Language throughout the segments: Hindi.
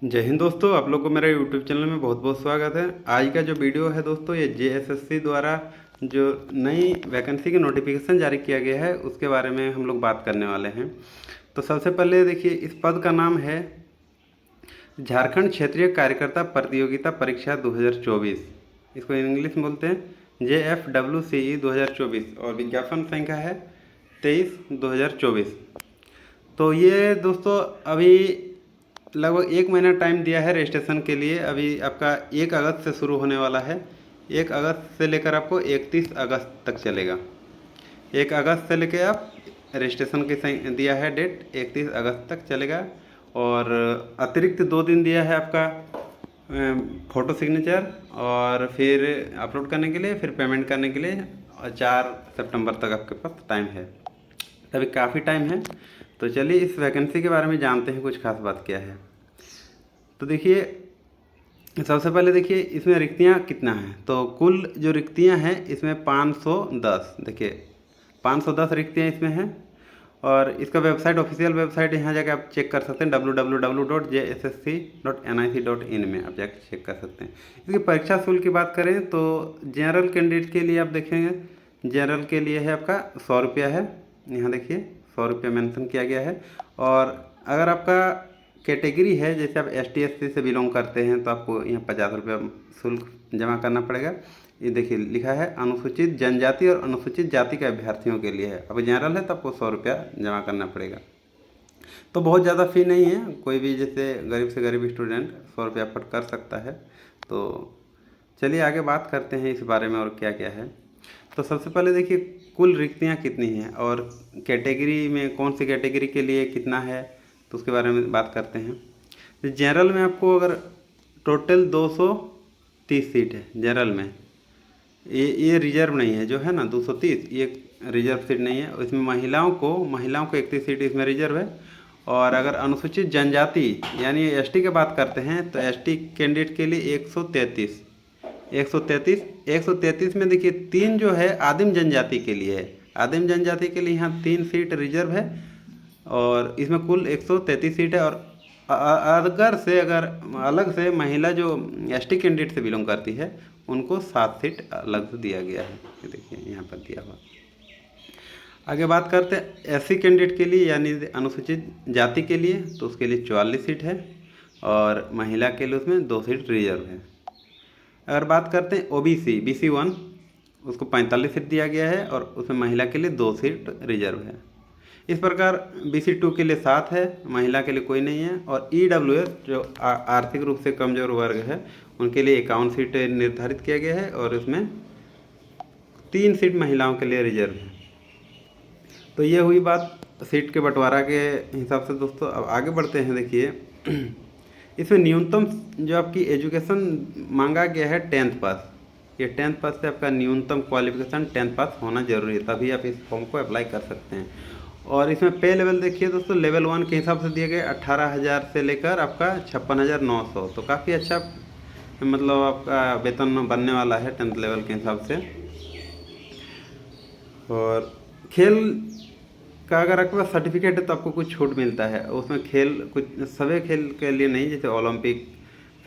जय हिंद दोस्तों, आप लोग को मेरे यूट्यूब चैनल में बहुत बहुत स्वागत है। आज का जो वीडियो है दोस्तों, ये जेएसएससी द्वारा जो नई वैकेंसी की नोटिफिकेशन जारी किया गया है उसके बारे में हम लोग बात करने वाले हैं। तो सबसे पहले देखिए, इस पद का नाम है झारखंड क्षेत्रीय कार्यकर्ता प्रतियोगिता परीक्षा 2024। इसको इंग्लिश में बोलते हैं JFWCE 2024 और विज्ञापन संख्या है 23/2024। तो ये दोस्तों अभी लगभग 1 महीना टाइम दिया है रजिस्ट्रेशन के लिए। अभी आपका 1 अगस्त से शुरू होने वाला है। 1 अगस्त से लेकर आपको 31 अगस्त तक चलेगा। 1 अगस्त से लेकर आप रजिस्ट्रेशन के दिया है डेट, 31 अगस्त तक चलेगा। और अतिरिक्त 2 दिन दिया है आपका फ़ोटो सिग्नेचर और फिर अपलोड करने के लिए, फिर पेमेंट करने के लिए। और 4 सितंबर तक आपके पास टाइम है, तभी काफ़ी टाइम है। तो चलिए इस वैकेंसी के बारे में जानते हैं, कुछ खास बात क्या है। तो देखिए, सबसे पहले देखिए इसमें रिक्तियाँ कितना है। तो कुल जो रिक्तियाँ हैं इसमें 510, देखिए 510 रिक्तियाँ इसमें हैं। और इसका वेबसाइट, ऑफिशियल वेबसाइट यहाँ जाके आप चेक कर सकते हैं, www.jssc.nic.in में आप जाके चेक कर सकते हैं। इसकी परीक्षा शुल्क की बात करें तो जनरल कैंडिडेट के लिए आप देखेंगे, जनरल के लिए है आपका 100 रुपया है। यहाँ देखिए 100 रुपया मेंशन किया गया है। और अगर आपका कैटेगरी है, जैसे आप ST SC से बिलोंग करते हैं, तो आपको यहाँ 50 रुपया शुल्क जमा करना पड़ेगा। ये देखिए लिखा है अनुसूचित जनजाति और अनुसूचित जाति के अभ्यर्थियों के लिए है। अब जनरल है तो आपको 100 रुपया जमा करना पड़ेगा। तो बहुत ज़्यादा फ़ी नहीं है, कोई भी जैसे गरीब से गरीब स्टूडेंट 100 रुपया अफोर्ड कर सकता है। तो चलिए आगे बात करते हैं इस बारे में और क्या क्या है। तो सबसे पहले देखिए कुल रिक्तियाँ कितनी हैं और कैटेगरी में कौन सी कैटेगरी के लिए कितना है, तो उसके बारे में बात करते हैं। तो जनरल में आपको अगर टोटल 230 सीट है जनरल में। ये रिजर्व नहीं है, जो है ना 230, ये रिजर्व सीट नहीं है। इसमें महिलाओं को 31 सीट इसमें रिजर्व है। और अगर अनुसूचित जनजाति यानी ST की बात करते हैं तो ST कैंडिडेट के लिए 133 में देखिए 3 जो है आदिम जनजाति के लिए है। आदिम जनजाति के लिए यहाँ 3 सीट रिजर्व है और इसमें कुल 133 सीट है। और अगर अलग से महिला जो ST कैंडिडेट से बिलोंग करती है उनको 7 सीट अलग से दिया गया है। ये देखिए यहाँ पर दिया हुआ। आगे बात करते हैं SC कैंडिडेट के लिए यानी अनुसूचित जाति के लिए, तो उसके लिए 44 सीट है और महिला के लिए उसमें 2 सीट रिजर्व है। अगर बात करते हैं OBC BC1, उसको 45 सीट दिया गया है और उसमें महिला के लिए 2 सीट रिजर्व है। इस प्रकार BC2 के लिए 7 है, महिला के लिए कोई नहीं है। और EWS जो आर्थिक रूप से कमजोर वर्ग है उनके लिए 51 सीट निर्धारित किया गया है और उसमें 3 सीट महिलाओं के लिए रिजर्व है। तो ये हुई बात सीट के बंटवारा के हिसाब से। दोस्तों अब आगे बढ़ते हैं। देखिए इसमें न्यूनतम जो आपकी एजुकेशन मांगा गया है 10th पास। ये 10th पास से आपका न्यूनतम क्वालिफिकेशन 10th पास होना जरूरी है, तभी आप इस फॉर्म को अप्लाई कर सकते हैं। और इसमें पे लेवल देखिए दोस्तों, लेवल 1 के हिसाब से दिए गए 18,000 से लेकर आपका 56,900। तो काफ़ी अच्छा मतलब आपका वेतन बनने वाला है 10th लेवल के हिसाब से। और खेल का अगर आपके पास सर्टिफिकेट है तो आपको कुछ छूट मिलता है उसमें। खेल कुछ सभी खेल के लिए नहीं, जैसे ओलंपिक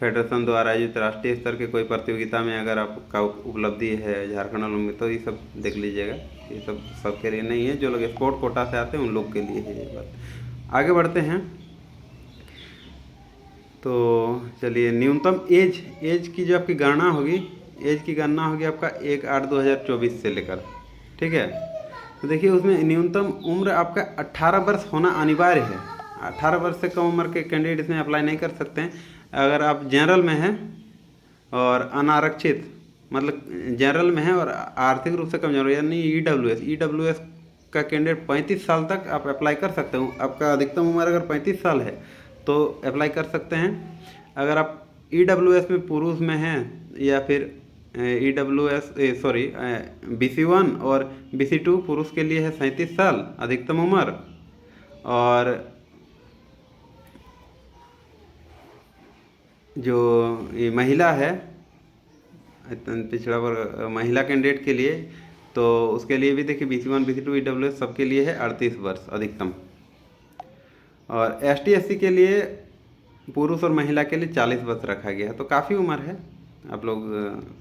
फेडरेशन द्वारा आयोजित राष्ट्रीय स्तर के कोई प्रतियोगिता में अगर आपका उपलब्धि है झारखंड ओलंपिक, तो ये सब देख लीजिएगा। ये सब सबके लिए नहीं है, जो लोग स्पोर्ट कोटा से आते हैं उन लोग के लिए है ये बात। आगे बढ़ते हैं। तो चलिए न्यूनतम एज की जो आपकी गणना होगी, एज की गणना होगी आपका 1/8/2024 से लेकर, ठीक है। तो देखिए उसमें न्यूनतम उम्र आपका 18 वर्ष होना अनिवार्य है। 18 वर्ष से कम उम्र के कैंडिडेट इसमें अप्लाई नहीं कर सकते हैं। अगर आप जनरल में हैं और अनारक्षित, मतलब जनरल में है और आर्थिक रूप से कमजोर यानी EWS का कैंडिडेट 35 साल तक आप अप्लाई कर सकते हो। आपका अधिकतम उम्र अगर 35 साल है तो अप्लाई कर सकते हैं। अगर आप EWS में पुरुष में हैं या फिर BC1 और BC2 पुरुष के लिए है 37 साल अधिकतम उम्र। और जो ये महिला है पिछड़ा वर्ग महिला कैंडिडेट के लिए, तो उसके लिए भी देखिए BC1 BC2 EWS सबके लिए है 38 वर्ष अधिकतम। और ST SC के लिए पुरुष और महिला के लिए 40 वर्ष रखा गया है। तो काफ़ी उम्र है। आप लोग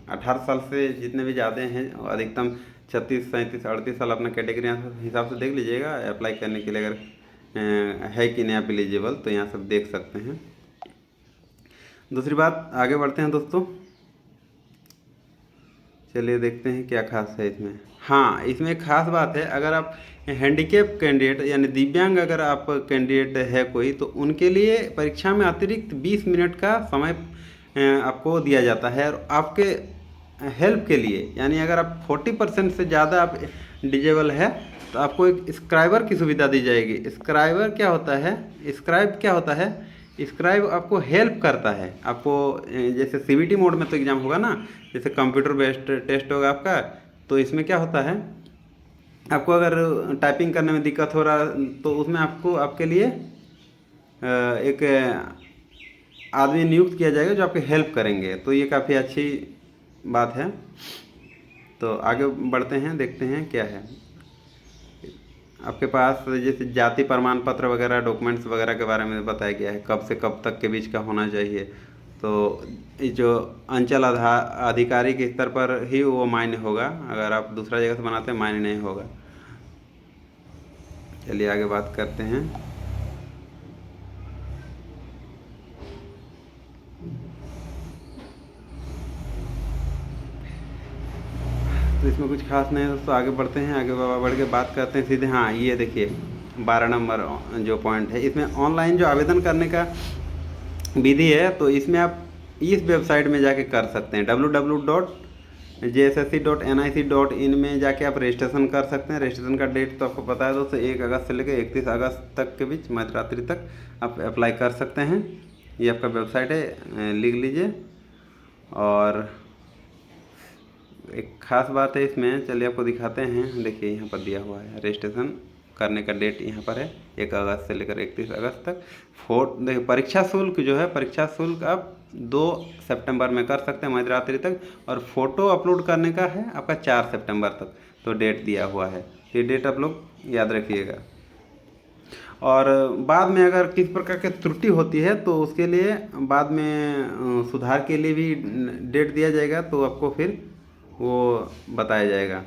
18 साल से जितने भी ज़्यादा हैं, अधिकतम 36, 37, 38 साल अपना कैटेगरी हिसाब से देख लीजिएगा अप्लाई करने के लिए। अगर है कि नहीं आप एलिजिबल, तो यहाँ सब देख सकते हैं। दूसरी बात, आगे बढ़ते हैं दोस्तों। चलिए देखते हैं क्या खास है इसमें। हाँ, इसमें एक खास बात है, अगर आप हैंडीकेप कैंडिडेट यानी दिव्यांग अगर आप कैंडिडेट है कोई, तो उनके लिए परीक्षा में अतिरिक्त 20 मिनट का समय आपको दिया जाता है। और आपके हेल्प के लिए, यानी अगर आप 40% से ज़्यादा आप डिजेबल है, तो आपको एक स्क्राइबर की सुविधा दी जाएगी। स्क्राइबर क्या होता है? स्क्राइब क्या होता है? स्क्राइब आपको हेल्प करता है। आपको जैसे सीबीटी मोड में तो एग्ज़ाम होगा ना, जैसे कंप्यूटर बेस्ड टेस्ट होगा आपका, तो इसमें क्या होता है, आपको अगर टाइपिंग करने में दिक्कत हो रहा, तो उसमें आपको आपके लिए एक आदमी नियुक्त किया जाएगा जो आपकी हेल्प करेंगे। तो ये काफ़ी अच्छी बात है। तो आगे बढ़ते हैं, देखते हैं क्या है आपके पास। जैसे जाति प्रमाण पत्र वगैरह, डॉक्यूमेंट्स वगैरह के बारे में बताया गया है, कब से कब तक के बीच का होना चाहिए। तो जो अंचल अधिकारी के स्तर पर ही वो मान्य होगा, अगर आप दूसरा जगह से बनाते हैं मान्य नहीं होगा। चलिए आगे बात करते हैं। तो इसमें कुछ खास नहीं है दोस्तों, आगे बढ़ते हैं। आगे बढ़ के बात करते हैं सीधे। हाँ, ये देखिए 12 नंबर जो पॉइंट है, इसमें ऑनलाइन जो आवेदन करने का विधि है, तो इसमें आप इस वेबसाइट में जाके कर सकते हैं, www.jssc.nic.in में जाके आप रजिस्ट्रेशन कर सकते हैं। रजिस्ट्रेशन का डेट तो आपको पता है दोस्तों, 1 अगस्त से लेकर 31 अगस्त तक के बीच मध्यरात्रि तक आप अप्लाई कर सकते हैं। ये आपका वेबसाइट है, लिख लीजिए। और एक ख़ास बात है इसमें, चलिए आपको दिखाते हैं। देखिए यहाँ पर दिया हुआ है रजिस्ट्रेशन करने का डेट, यहाँ पर है 1 अगस्त से लेकर 31 अगस्त तक। देखिए परीक्षा शुल्क जो है, परीक्षा शुल्क आप 2 सितंबर में कर सकते हैं मध्यरात्रि तक। और फ़ोटो अपलोड करने का है आपका 4 सितंबर तक, तो डेट दिया हुआ है। ये डेट आप लोग याद रखिएगा। और बाद में अगर किस प्रकार की त्रुटि होती है, तो उसके लिए बाद में सुधार के लिए भी डेट दिया जाएगा, तो आपको फिर वो बताया जाएगा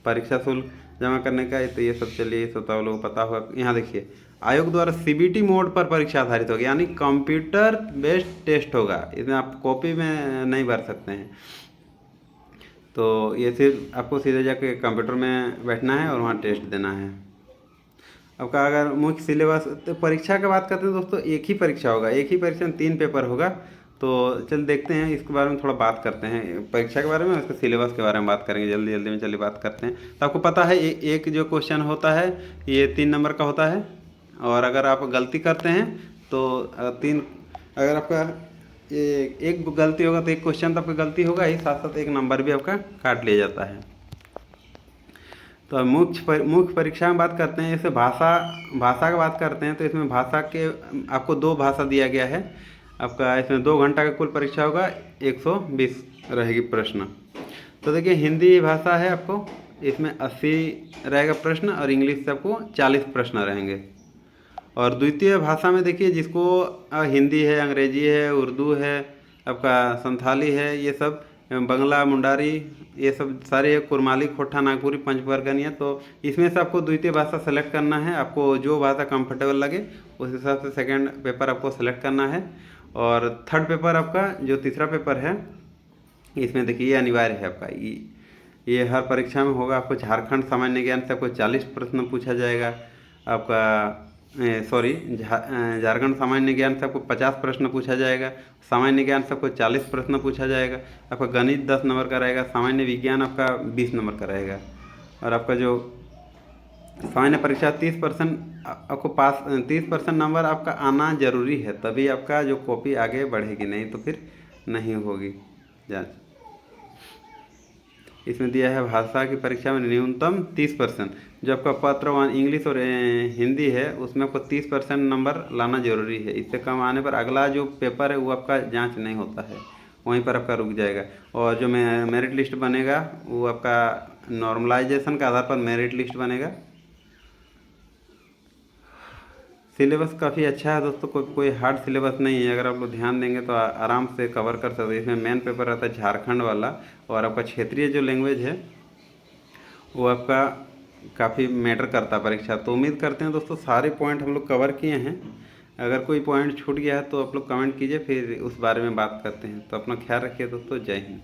परीक्षा शुल्क जमा करने का। तो ये सब चलिए सब तो लोगों को पता होगा। यहाँ देखिए, आयोग द्वारा सीबीटी मोड पर परीक्षा आधारित होगी, यानी कंप्यूटर बेस्ड टेस्ट होगा। इसमें आप कॉपी में नहीं भर सकते हैं। तो ये सिर्फ आपको सीधे जाके कंप्यूटर में बैठना है और वहाँ टेस्ट देना है आपका। अगर मुख्य सिलेबस, तो परीक्षा की बात करते हैं दोस्तों, एक ही परीक्षा होगा, एक ही परीक्षा में 3 पेपर होगा। तो चल देखते हैं, इसके बारे में थोड़ा बात करते हैं, परीक्षा के बारे में, उसके सिलेबस के बारे में बात करेंगे जल्दी जल्दी में। चलिए बात करते हैं। तो आपको पता है एक जो क्वेश्चन होता है ये 3 नंबर का होता है। और अगर आप गलती करते हैं तो अगर आपका एक गलती होगा तो एक क्वेश्चन तो आपका गलती होगा ही, साथ साथ 1 नंबर भी आपका काट लिया जाता है। तो मुख्य परीक्षा में बात करते हैं, जैसे भाषा की बात करते हैं, तो इसमें भाषा के आपको 2 भाषा दिया गया है आपका। इसमें 2 घंटा का कुल परीक्षा होगा, 120 रहेगी प्रश्न। तो देखिए हिंदी भाषा है आपको, इसमें 80 रहेगा प्रश्न, और इंग्लिश से आपको 40 प्रश्न रहेंगे। और द्वितीय भाषा में देखिए, जिसको हिंदी है, अंग्रेजी है, उर्दू है, आपका संथाली है, ये सब बंगला, मुंडारी, ये सब सारे, कुरमाली, खोटा, नागपुरी, पंचवर्गनीय। तो इसमें से आपको द्वितीय भाषा सेलेक्ट करना है। आपको जो भाषा कंफर्टेबल लगे उस हिसाब से सेकंड पेपर आपको सेलेक्ट करना है। और थर्ड पेपर आपका जो तीसरा पेपर है, इसमें देखिए ये अनिवार्य है आपका, ये हर परीक्षा में होगा। आपको झारखंड सामान्य ज्ञान से आपको 40 प्रश्न पूछा जाएगा आपका। झारखंड सामान्य ज्ञान से आपको 50 प्रश्न पूछा जाएगा। सामान्य ज्ञान से आपको 40 प्रश्न पूछा जाएगा। आपका गणित 10 नंबर का रहेगा। सामान्य विज्ञान आपका 20 नंबर का रहेगा। और आपका जो सामान्य परीक्षा 30% आपको पास, 30% नंबर आपका आना जरूरी है, तभी आपका जो कॉपी आगे बढ़ेगी, नहीं तो फिर नहीं होगी जाँच। इसमें दिया है भाषा की परीक्षा में न्यूनतम 30%, जो आपका पत्र 1 इंग्लिश और हिंदी है उसमें आपको 30% नंबर लाना जरूरी है। इससे कम आने पर अगला जो पेपर है वो आपका जांच नहीं होता है, वहीं पर आपका रुक जाएगा। और जो मेरिट लिस्ट बनेगा वो आपका नॉर्मलाइजेशन के आधार पर मेरिट लिस्ट बनेगा। सिलेबस काफ़ी अच्छा है दोस्तों, कोई हार्ड सिलेबस नहीं है। अगर आप लोग ध्यान देंगे तो आराम से कवर कर सकते हैं। इसमें मेन पेपर रहता है झारखंड वाला, और आपका क्षेत्रीय जो लैंग्वेज है वो आपका काफ़ी मैटर करता है परीक्षा। तो उम्मीद करते हैं दोस्तों सारे पॉइंट हम लोग कवर किए हैं। अगर कोई पॉइंट छूट गया है तो आप लोग कमेंट कीजिए, फिर उस बारे में बात करते हैं। तो अपना ख्याल रखिए दोस्तों, जय हिंद।